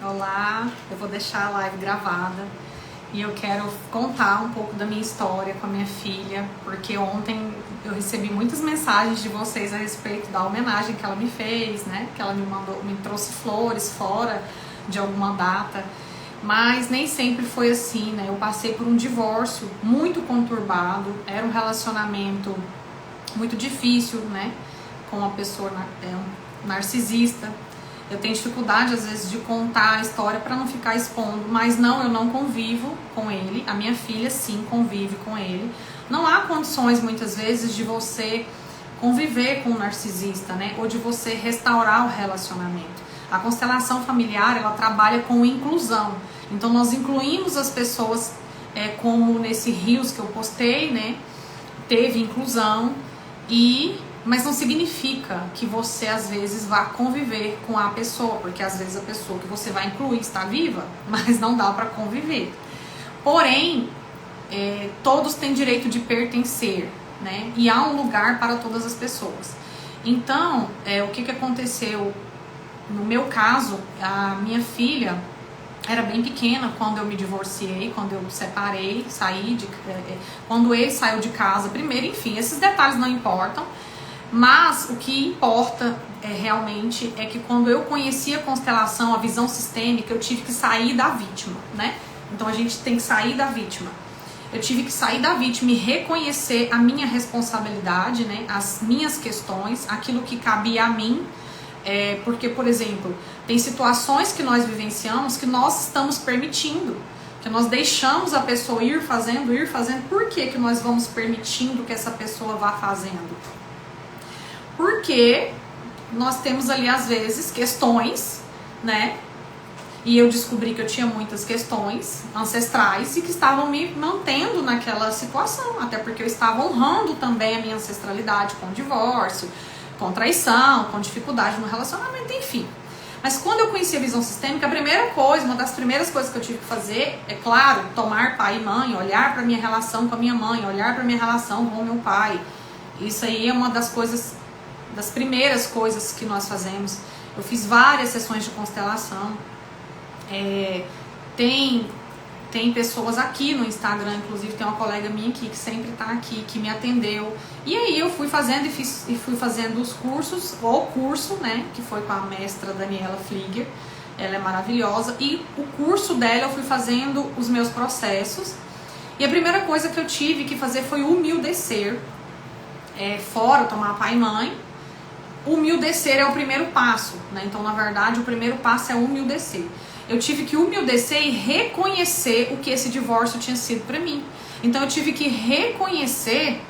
Olá, eu vou deixar a live gravada e eu quero contar um pouco da minha história com a minha filha, porque ontem eu recebi muitas mensagens de vocês a respeito da homenagem que ela me fez, né? Que ela me mandou, me trouxe flores fora de alguma data, mas nem sempre foi assim, né? Eu passei por um divórcio muito conturbado, era um relacionamento muito difícil, né? Com uma pessoa narcisista. Eu tenho dificuldade às vezes de contar a história para não ficar expondo, mas não, eu não convivo com ele. A minha filha sim convive com ele. Não há condições muitas vezes de você conviver com um narcisista, né? Ou de você restaurar o relacionamento. A constelação familiar, ela trabalha com inclusão. Então nós incluímos as pessoas, como nesse Rios que eu postei, né? Teve inclusão mas não significa que você às vezes vá conviver com a pessoa, porque às vezes a pessoa que você vai incluir está viva, mas não dá para conviver. Porém, todos têm direito de pertencer, né? E há um lugar para todas as pessoas. Então, o que aconteceu? No meu caso, a minha filha era bem pequena quando eu me divorciei, quando eu separei, quando ele saiu de casa primeiro, enfim, esses detalhes não importam. Mas o que importa realmente é que quando eu conheci a constelação, a visão sistêmica, eu tive que sair da vítima, né? Então a gente tem que sair da vítima. Eu tive que sair da vítima e reconhecer a minha responsabilidade, né? As minhas questões, aquilo que cabia a mim. Porque, por exemplo, tem situações que nós vivenciamos que nós estamos permitindo, que nós deixamos a pessoa ir fazendo. Por que nós vamos permitindo que essa pessoa vá fazendo? Porque nós temos ali, às vezes, questões, né? E eu descobri que eu tinha muitas questões ancestrais e que estavam me mantendo naquela situação. Até porque eu estava honrando também a minha ancestralidade com divórcio, com traição, com dificuldade no relacionamento, enfim. Mas quando eu conheci a visão sistêmica, uma das primeiras coisas que eu tive que fazer, é claro, tomar pai e mãe, olhar para minha relação com a minha mãe, olhar para minha relação com o meu pai. Isso aí é uma das primeiras coisas que nós fazemos. Eu fiz várias sessões de constelação. Tem pessoas aqui no Instagram, inclusive tem uma colega minha aqui que sempre está aqui, que me atendeu. E aí eu fui fazendo fui fazendo os cursos, o curso, né, que foi com a mestra Daniela Flieger. Ela é maravilhosa. E o curso dela eu fui fazendo os meus processos. E a primeira coisa que eu tive que fazer foi humildecer. Fora tomar pai e mãe. Humildecer é o primeiro passo, né? Então, na verdade, o primeiro passo é humildecer. Eu tive que humildecer e reconhecer o que esse divórcio tinha sido para mim. Então, eu tive que reconhecer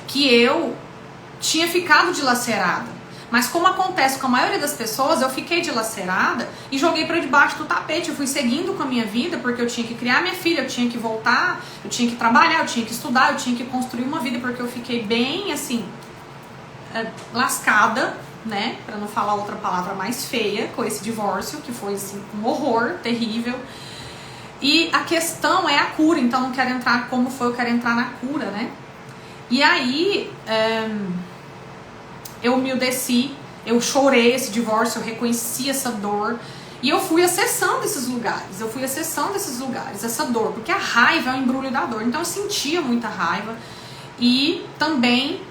que eu tinha ficado dilacerada. Mas como acontece com a maioria das pessoas, eu fiquei dilacerada e joguei para debaixo do tapete. Eu fui seguindo com a minha vida, porque eu tinha que criar minha filha, eu tinha que voltar, eu tinha que trabalhar, eu tinha que estudar, eu tinha que construir uma vida, porque eu fiquei bem, assim, lascada, né, para não falar outra palavra mais feia, com esse divórcio, que foi assim, um horror terrível. E a questão é a cura, então não quero entrar como foi, eu quero entrar na cura, né? E aí eu humildeci, eu chorei esse divórcio, eu reconheci essa dor e eu fui acessando esses lugares, essa dor, porque a raiva é o embrulho da dor. Então eu sentia muita raiva e também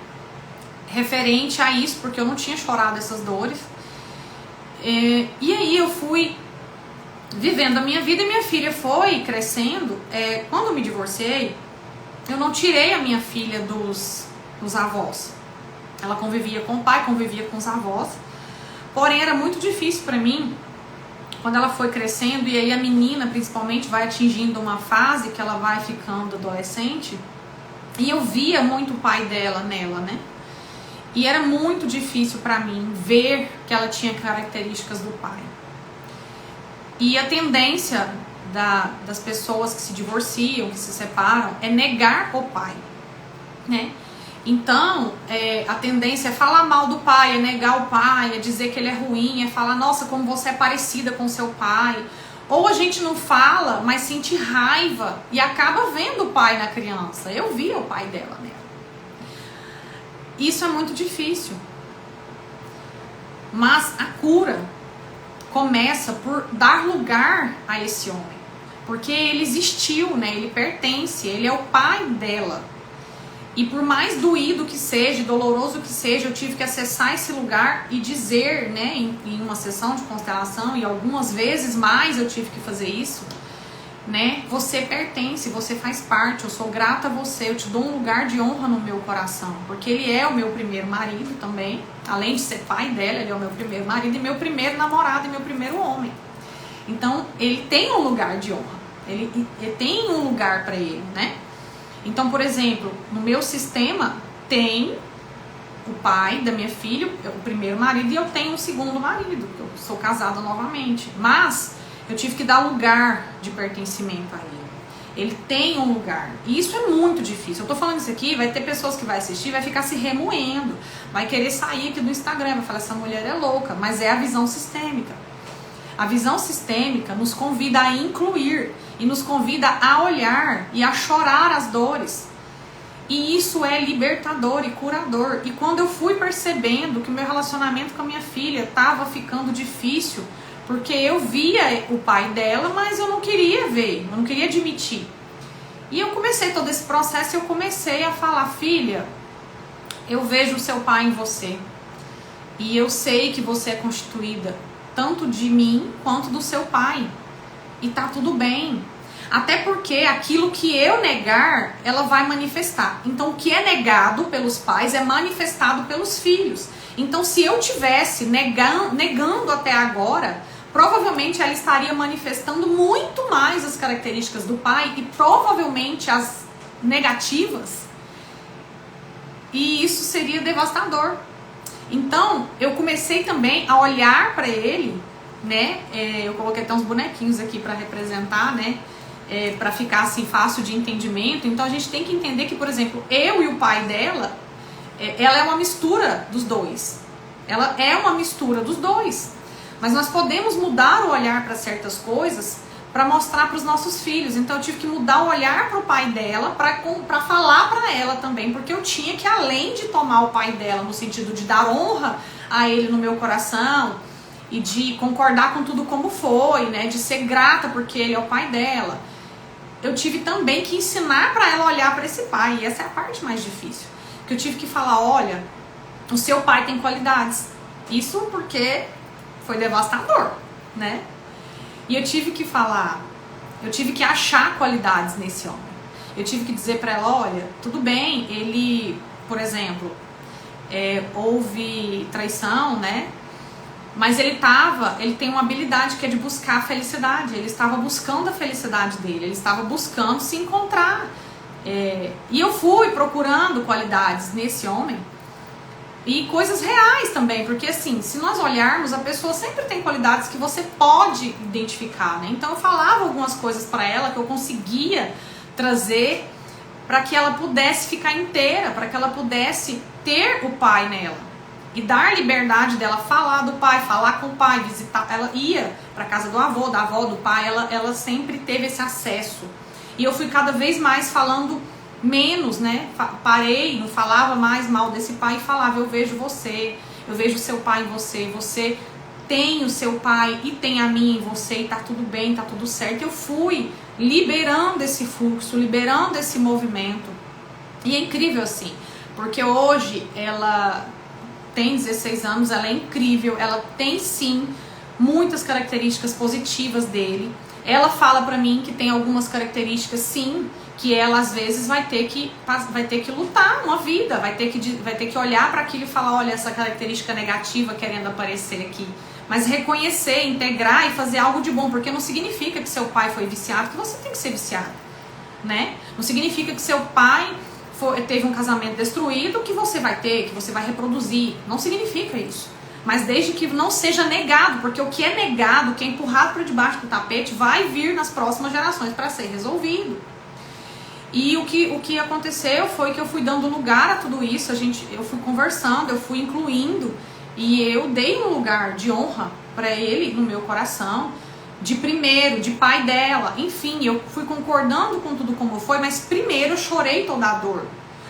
referente a isso, porque eu não tinha chorado essas dores. E aí eu fui vivendo a minha vida e minha filha foi crescendo. Quando eu me divorciei, eu não tirei a minha filha dos avós. Ela convivia com o pai, convivia com os avós. Porém, era muito difícil para mim, quando ela foi crescendo, e aí a menina, principalmente, vai atingindo uma fase que ela vai ficando adolescente, e eu via muito o pai dela nela, né? E era muito difícil para mim ver que ela tinha características do pai. E a tendência das pessoas que se divorciam, que se separam, é negar o pai, né? Então, a tendência é falar mal do pai, é negar o pai, é dizer que ele é ruim, é falar, nossa, como você é parecida com seu pai. Ou a gente não fala, mas sente raiva e acaba vendo o pai na criança. Eu via o pai dela nela. Isso é muito difícil. Mas a cura começa por dar lugar a esse homem. Porque ele existiu, né? Ele pertence, ele é o pai dela. E por mais doído que seja, doloroso que seja, eu tive que acessar esse lugar e dizer, né, em uma sessão de constelação, e algumas vezes mais eu tive que fazer isso, né? Você pertence, você faz parte, eu sou grata a você, eu te dou um lugar de honra no meu coração, porque ele é o meu primeiro marido também, além de ser pai dela, ele é o meu primeiro marido e meu primeiro namorado e meu primeiro homem. Então, ele tem um lugar de honra, ele tem um lugar para ele, né? Então, por exemplo, no meu sistema tem o pai da minha filha, o primeiro marido, e eu tenho um segundo marido, eu sou casada novamente. Mas eu tive que dar lugar de pertencimento a ele. Ele tem um lugar. E isso é muito difícil. Eu tô falando isso aqui, vai ter pessoas que vai assistir, vai ficar se remoendo, vai querer sair aqui do Instagram, vai falar, essa mulher é louca, mas é a visão sistêmica. A visão sistêmica nos convida a incluir e nos convida a olhar e a chorar as dores. E isso é libertador e curador. E quando eu fui percebendo que o meu relacionamento com a minha filha estava ficando difícil, porque eu via o pai dela, mas eu não queria ver, eu não queria admitir. E eu comecei todo esse processo e eu comecei a falar, filha, eu vejo o seu pai em você. E eu sei que você é constituída tanto de mim quanto do seu pai. E tá tudo bem. Até porque aquilo que eu negar, ela vai manifestar. Então o que é negado pelos pais é manifestado pelos filhos. Então se eu tivesse negando até agora, provavelmente ela estaria manifestando muito mais as características do pai e provavelmente as negativas. E isso seria devastador. Então, eu comecei também a olhar para ele, né? Eu coloquei até uns bonequinhos aqui para representar, né? Para ficar assim fácil de entendimento. Então, a gente tem que entender que, por exemplo, eu e o pai dela, ela é uma mistura dos dois. Ela é uma mistura dos dois. Mas nós podemos mudar o olhar para certas coisas para mostrar para os nossos filhos. Então eu tive que mudar o olhar para o pai dela, para falar para ela também, porque eu tinha que, além de tomar o pai dela no sentido de dar honra a ele no meu coração e de concordar com tudo como foi, né, de ser grata porque ele é o pai dela, eu tive também que ensinar para ela olhar para esse pai, e essa é a parte mais difícil, que eu tive que falar, olha, o seu pai tem qualidades, isso porque foi devastador, né? E eu tive que falar, eu tive que achar qualidades nesse homem. Eu tive que dizer pra ela, olha, tudo bem, ele, por exemplo, houve traição, né? Mas ele tem uma habilidade que é de buscar a felicidade. Ele estava buscando a felicidade dele, ele estava buscando se encontrar. E eu fui procurando qualidades nesse homem. E coisas reais também, porque assim, se nós olharmos, a pessoa sempre tem qualidades que você pode identificar, né? Então eu falava algumas coisas para ela que eu conseguia trazer para que ela pudesse ficar inteira, para que ela pudesse ter o pai nela. E dar liberdade dela falar do pai, falar com o pai, visitar. Ela ia para casa do avô, da avó, do pai, ela sempre teve esse acesso. E eu fui cada vez mais falando menos, né? Parei, não falava mais mal desse pai e falava, eu vejo você, eu vejo o seu pai em você, você tem o seu pai e tem a mim em você e tá tudo bem, tá tudo certo. Eu fui liberando esse fluxo, liberando esse movimento. E é incrível assim, porque hoje ela tem 16 anos, ela é incrível, ela tem sim muitas características positivas dele. Ela fala pra mim que tem algumas características sim, que ela às vezes vai ter que lutar uma vida, vai ter que olhar para aquilo e falar, olha, essa característica negativa querendo aparecer aqui, mas reconhecer, integrar e fazer algo de bom, porque não significa que seu pai foi viciado, que você tem que ser viciado, né? Não significa que seu pai teve um casamento destruído, que você vai ter, que você vai reproduzir, não significa isso. Mas desde que não seja negado, porque o que é negado, o que é empurrado para debaixo do tapete, vai vir nas próximas gerações para ser resolvido. E o que aconteceu foi que eu fui dando lugar a tudo isso, eu fui conversando, eu fui incluindo, e eu dei um lugar de honra para ele no meu coração, de primeiro, de pai dela, enfim, eu fui concordando com tudo como foi, mas primeiro eu chorei toda a dor.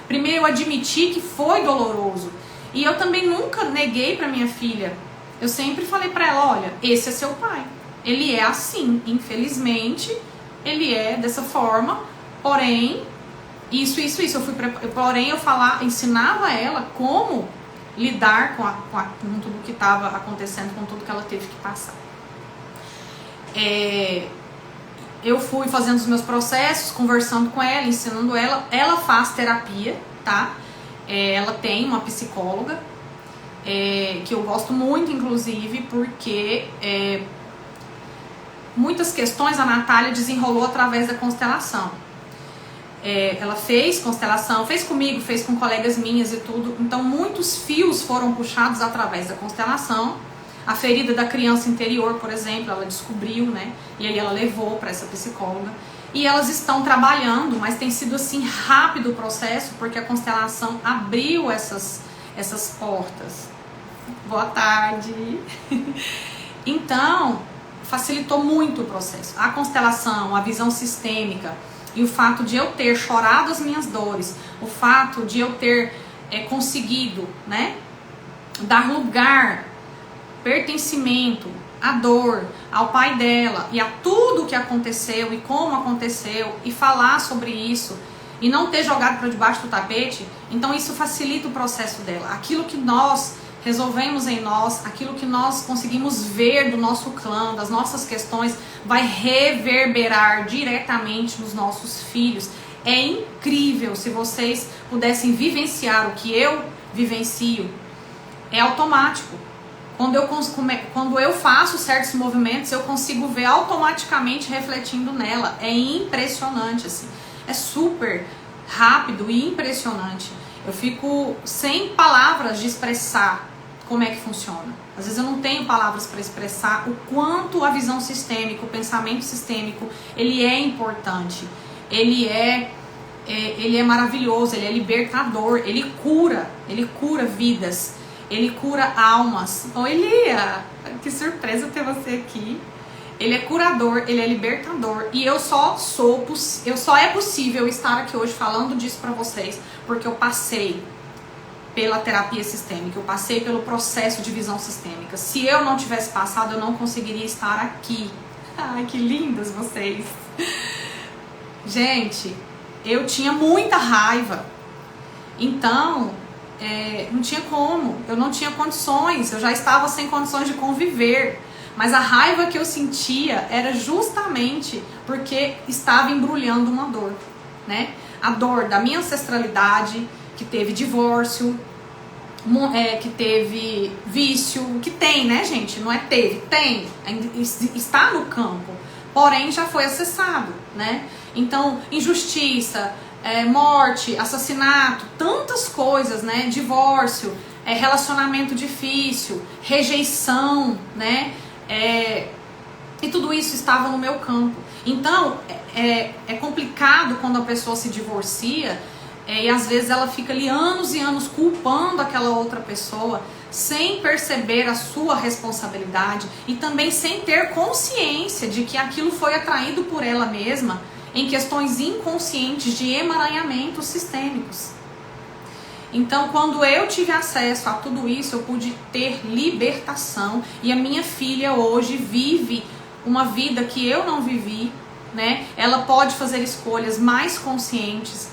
Primeiro eu admiti que foi doloroso. E eu também nunca neguei para minha filha eu sempre falei pra ela, olha, esse é seu pai. Ele é assim, infelizmente, ele é dessa forma, porém, isso. Porém, eu ensinava ela como lidar com tudo que estava acontecendo, com tudo que ela teve que passar. Eu fui fazendo os meus processos, conversando com ela, ensinando ela. Ela faz terapia, tá? Ela tem uma psicóloga, que eu gosto muito, inclusive, porque muitas questões a Natália desenrolou através da constelação. Ela fez constelação, fez comigo, fez com colegas minhas e tudo. Então muitos fios foram puxados através da constelação. A ferida da criança interior, por exemplo, ela descobriu, né? E aí ela levou para essa psicóloga. E elas estão trabalhando, mas tem sido assim rápido o processo, porque a constelação abriu essas portas. Boa tarde! Então, facilitou muito o processo. A constelação, a visão sistêmica e o fato de eu ter chorado as minhas dores, o fato de eu ter conseguido, né, dar lugar, pertencimento à dor, ao pai dela e a tudo que aconteceu e como aconteceu e falar sobre isso e não ter jogado para debaixo do tapete, então isso facilita o processo dela. Aquilo que nós resolvemos em nós, aquilo que nós conseguimos ver do nosso clã, das nossas questões, vai reverberar diretamente nos nossos filhos. É incrível se vocês pudessem vivenciar o que eu vivencio. É automático. Quando eu faço certos movimentos, eu consigo ver automaticamente refletindo nela. É impressionante, assim. É super rápido e impressionante. Eu fico sem palavras de expressar como é que funciona. Às vezes eu não tenho palavras para expressar o quanto a visão sistêmica, o pensamento sistêmico, ele é importante. Ele é maravilhoso, ele é libertador, ele cura vidas. Ele cura almas. Oi, Lia! Que surpresa ter você aqui. Ele é curador, ele é libertador. E só é possível estar aqui hoje falando disso pra vocês, porque eu passei pela terapia sistêmica, eu passei pelo processo de visão sistêmica. Se eu não tivesse passado, eu não conseguiria estar aqui. Ai, que lindas vocês! Gente, eu tinha muita raiva. Então, não tinha como, eu não tinha condições, eu já estava sem condições de conviver, mas a raiva que eu sentia era justamente porque estava embrulhando uma dor, né? A dor da minha ancestralidade, que teve divórcio, que teve vício, que tem, né, gente? Não é teve, tem, está no campo, porém já foi acessado, né? Então, injustiça, morte, assassinato, tantas coisas, né? Divórcio, relacionamento difícil, rejeição, né? E tudo isso estava no meu campo. Então, é complicado quando a pessoa se divorcia e às vezes ela fica ali anos e anos culpando aquela outra pessoa sem perceber a sua responsabilidade e também sem ter consciência de que aquilo foi atraído por ela mesma em questões inconscientes de emaranhamentos sistêmicos. Então, quando eu tive acesso a tudo isso, eu pude ter libertação. E a minha filha hoje vive uma vida que eu não vivi, né? Ela pode fazer escolhas mais conscientes.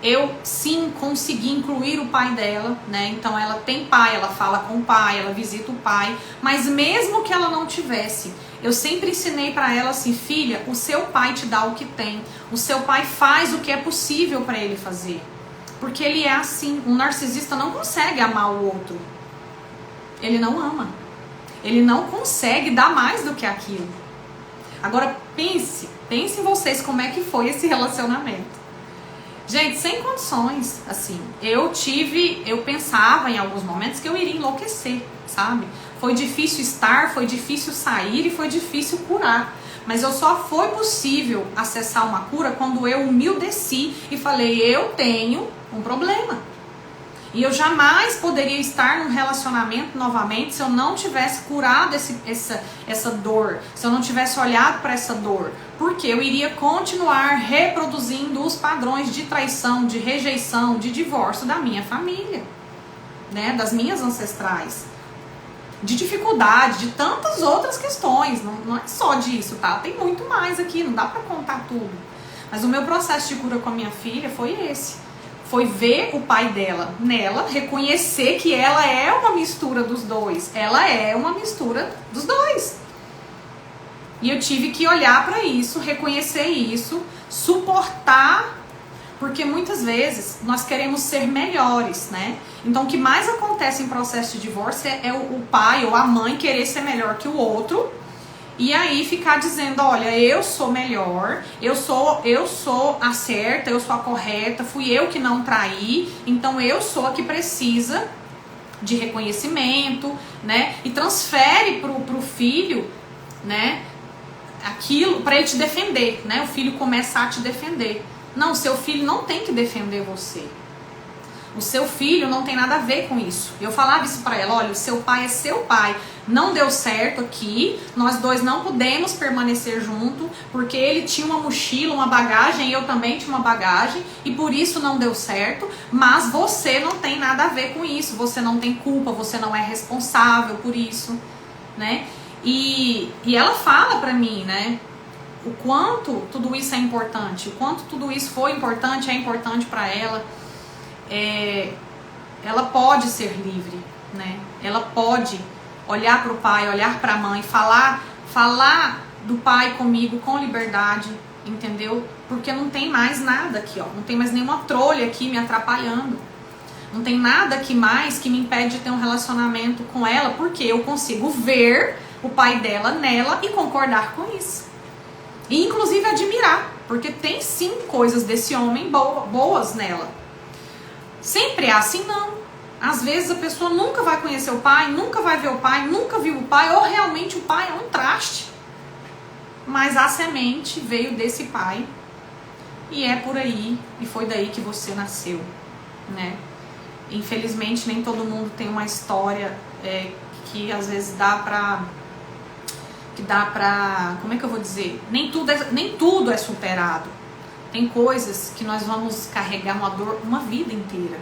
Eu, sim, consegui incluir o pai dela, né? Então, ela tem pai, ela fala com o pai, ela visita o pai. Mas mesmo que ela não tivesse, eu sempre ensinei pra ela assim, filha, o seu pai te dá o que tem. O seu pai faz o que é possível pra ele fazer. Porque ele é assim. Um narcisista não consegue amar o outro. Ele não ama. Ele não consegue dar mais do que aquilo. Agora pense em vocês como é que foi esse relacionamento. Gente, sem condições, assim. Eu pensava em alguns momentos que eu iria enlouquecer, sabe? Foi difícil estar, foi difícil sair e foi difícil curar. Mas só foi possível acessar uma cura quando eu humildeci e falei, eu tenho um problema. E eu jamais poderia estar num relacionamento novamente se eu não tivesse curado essa dor, se eu não tivesse olhado para essa dor. Porque eu iria continuar reproduzindo os padrões de traição, de rejeição, de divórcio da minha família, né? Das minhas ancestrais. de dificuldade, de tantas outras questões. Não é só disso, tá? Tem muito mais aqui, não dá pra contar tudo. Mas o meu processo de cura com a minha filha foi esse. Foi ver o pai dela nela, reconhecer que ela é uma mistura dos dois. Ela é uma mistura dos dois. E eu tive que olhar pra isso, reconhecer isso, suportar, porque muitas vezes nós queremos ser melhores, né? Então o que mais acontece em processo de divórcio é o pai ou a mãe querer ser melhor que o outro. E aí ficar dizendo, olha, eu sou melhor, eu sou a certa, eu sou a correta, fui eu que não traí, então eu sou a que precisa de reconhecimento, né? E transfere pro filho, né, aquilo para ele te defender, né? O filho começa a te defender. Não, seu filho não tem que defender você. O seu filho não tem nada a ver com isso. Eu falava isso pra ela, olha, o seu pai é seu pai. Não deu certo aqui, nós dois não pudemos permanecer junto, porque ele tinha uma mochila, uma bagagem, e eu também tinha uma bagagem, e por isso não deu certo, mas você não tem nada a ver com isso, você não tem culpa, você não é responsável por isso, né? E ela fala pra mim, né, o quanto tudo isso é importante, o quanto tudo isso foi importante, é importante pra ela. Ela pode ser livre, né? Ela pode olhar para o pai, olhar para a mãe, falar do pai comigo com liberdade, entendeu? Porque não tem mais nada aqui, ó, não tem mais nenhuma trolha aqui me atrapalhando, não tem nada aqui mais que me impede de ter um relacionamento com ela, porque eu consigo ver o pai dela nela e concordar com isso, e inclusive admirar, porque tem sim coisas desse homem boas nela. Sempre é assim? Não. Às vezes a pessoa nunca vai conhecer o pai, nunca vai ver o pai, nunca viu o pai, ou realmente o pai é um traste. Mas a semente veio desse pai e é por aí, e foi daí que você nasceu, né? Infelizmente nem todo mundo tem uma história que às vezes dá pra, como é que eu vou dizer? Nem tudo é superado. Tem coisas que nós vamos carregar uma dor uma vida inteira.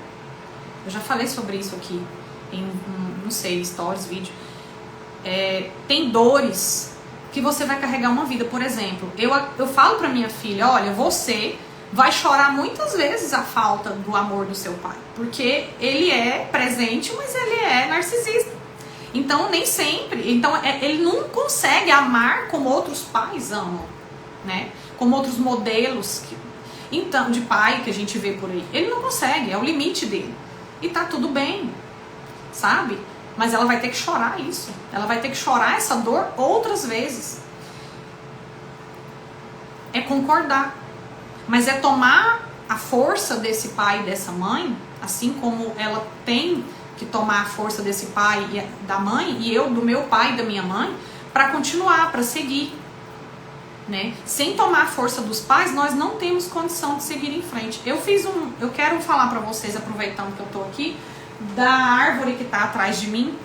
Eu já falei sobre isso aqui em, não sei, stories, vídeo. Tem dores que você vai carregar uma vida. Por exemplo, eu falo pra minha filha, olha, você vai chorar muitas vezes a falta do amor do seu pai. Porque ele é presente, mas ele é narcisista. Então, nem sempre. Então, ele não consegue amar como outros pais amam, né? Como outros modelos então, de pai que a gente vê por aí. Ele não consegue, é o limite dele. E tá tudo bem, sabe? Mas ela vai ter que chorar isso. Ela vai ter que chorar essa dor outras vezes. É concordar. Mas é tomar a força desse pai e dessa mãe, assim como ela tem que tomar a força desse pai e da mãe, e eu do meu pai e da minha mãe, para continuar, para seguir. Né? Sem tomar a força dos pais, nós não temos condição de seguir em frente. Eu quero falar pra vocês, aproveitando que eu tô aqui, da árvore que tá atrás de mim.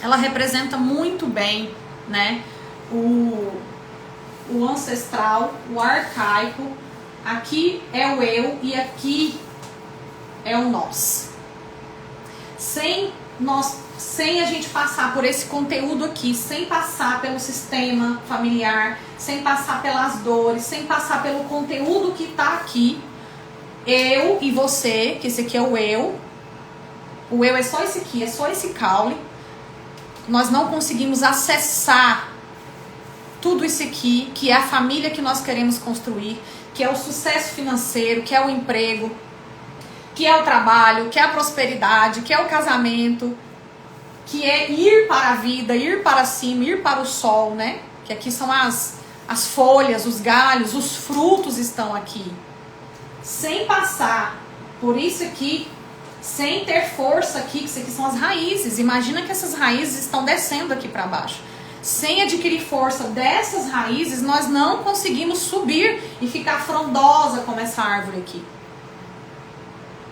Ela representa muito bem, né, o ancestral, o arcaico. Aqui é o eu e aqui é o nós. Sem a gente passar por esse conteúdo aqui, sem passar pelo sistema familiar, sem passar pelas dores, sem passar pelo conteúdo que tá aqui, eu e você, que esse aqui é o eu é só esse aqui, é só esse caule, nós não conseguimos acessar tudo isso aqui, que é a família que nós queremos construir, que é o sucesso financeiro, que é o emprego, que é o trabalho, que é a prosperidade, que é o casamento, que é ir para a vida, ir para cima, ir para o sol, né? Que aqui são as folhas, os galhos, os frutos estão aqui. Sem passar por isso aqui, sem ter força aqui, que isso aqui são as raízes. Imagina que essas raízes estão descendo aqui para baixo. Sem adquirir força dessas raízes, nós não conseguimos subir e ficar frondosa como essa árvore aqui.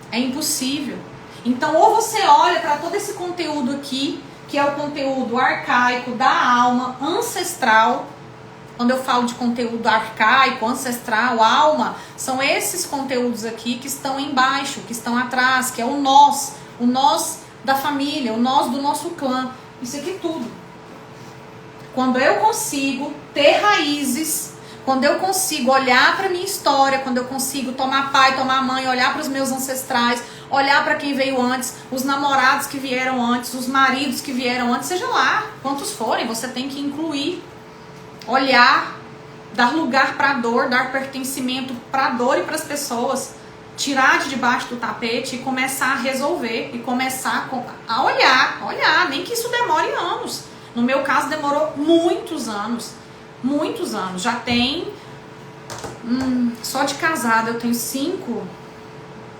É impossível. Então, ou você olha para todo esse conteúdo aqui, que é o conteúdo arcaico da alma, ancestral. Quando eu falo de conteúdo arcaico, ancestral, alma, são esses conteúdos aqui que estão embaixo, que estão atrás, que é o nós da família, o nós do nosso clã. Isso aqui tudo. Quando eu consigo ter raízes, quando eu consigo olhar para minha história, quando eu consigo tomar pai, tomar mãe, olhar para os meus ancestrais, olhar para quem veio antes, os namorados que vieram antes, os maridos que vieram antes, seja lá, quantos forem, você tem que incluir, olhar, dar lugar para a dor, dar pertencimento para a dor e para as pessoas, tirar de debaixo do tapete e começar a resolver, e começar a olhar, nem que isso demore anos. No meu caso demorou muitos anos, já tem, só de casada eu tenho 5,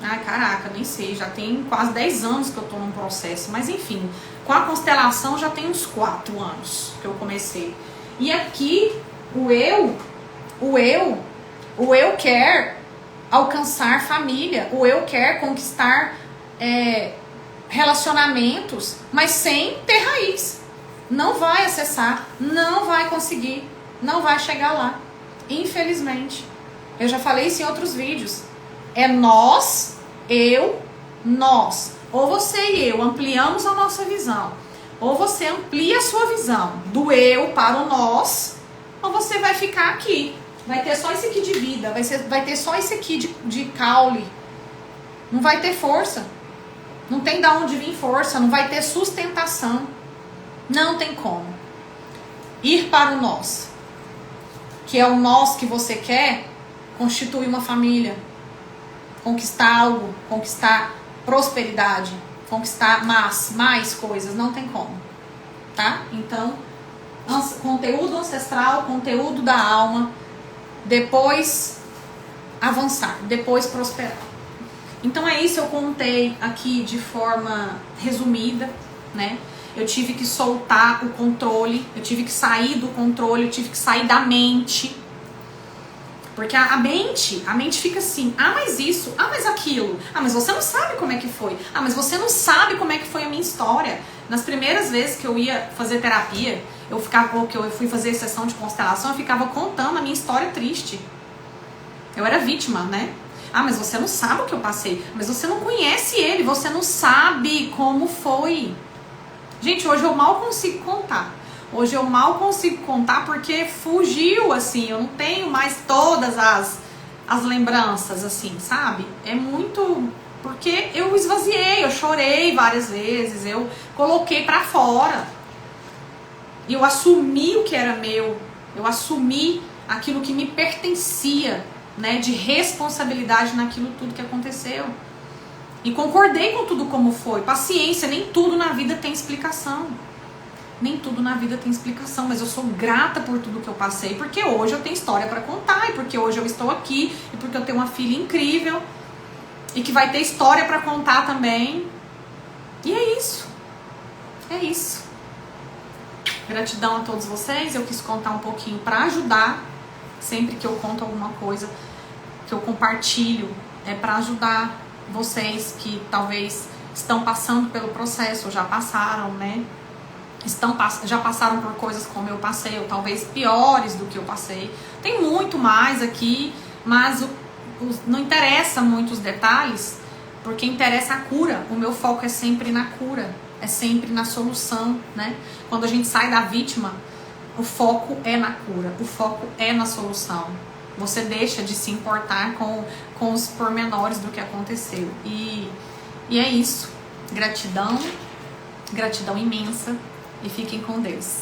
ai caraca, nem sei, já tem quase 10 anos que eu tô num processo, mas enfim, com a constelação já tem uns 4 anos que eu comecei. E aqui, o eu quer alcançar família, o eu quer conquistar relacionamentos, mas sem ter raiz. Não vai acessar, não vai conseguir, não vai chegar lá. Infelizmente. Eu já falei isso em outros vídeos. É nós, eu, nós. Ou você e eu ampliamos a nossa visão. Ou você amplia a sua visão do eu para o nós, ou você vai ficar aqui. Vai ter só esse aqui de vida, vai ter só esse aqui de caule. Não vai ter força. Não tem de onde vir força, não vai ter sustentação. Não tem como. Ir para o nós, que é o nós que você quer, constituir uma família, conquistar algo, conquistar prosperidade, conquistar mais coisas, não tem como, tá? Então, conteúdo ancestral, conteúdo da alma, depois avançar, depois prosperar. Então é isso, eu contei aqui de forma resumida, né? Eu tive que soltar o controle, eu tive que sair do controle, eu tive que sair da mente. Porque a mente fica assim, mas isso, mas aquilo. Mas você não sabe como é que foi. Mas você não sabe como é que foi a minha história. Nas primeiras vezes que eu ia fazer terapia, que eu fui fazer sessão de constelação, eu ficava contando a minha história triste. Eu era vítima, né? Mas você não sabe o que eu passei. Mas você não conhece ele, você não sabe como foi. Gente, hoje eu mal consigo contar. Hoje eu mal consigo contar porque fugiu, assim. Eu não tenho mais todas as lembranças, assim, sabe? É muito... Porque eu esvaziei, eu chorei várias vezes. Eu coloquei pra fora. E eu assumi o que era meu. Eu assumi aquilo que me pertencia, né? De responsabilidade naquilo tudo que aconteceu. E concordei com tudo como foi. Paciência, nem tudo na vida tem explicação. Nem tudo na vida tem explicação, mas eu sou grata por tudo que eu passei, porque hoje eu tenho história para contar, e porque hoje eu estou aqui, e porque eu tenho uma filha incrível, e que vai ter história para contar também. E é isso. É isso. Gratidão a todos vocês. Eu quis contar um pouquinho para ajudar. Sempre que eu conto alguma coisa, que eu compartilho, é para ajudar vocês que talvez estão passando pelo processo, ou já passaram, né? Já passaram por coisas como eu passei, ou talvez piores do que eu passei. Tem muito mais aqui, mas não interessa muito os detalhes, porque interessa a cura. O meu foco é sempre na cura, é sempre na solução, né? Quando a gente sai da vítima, o foco é na cura, o foco é na solução. Você deixa de se importar com os pormenores do que aconteceu. E é isso. Gratidão imensa. E fiquem com Deus.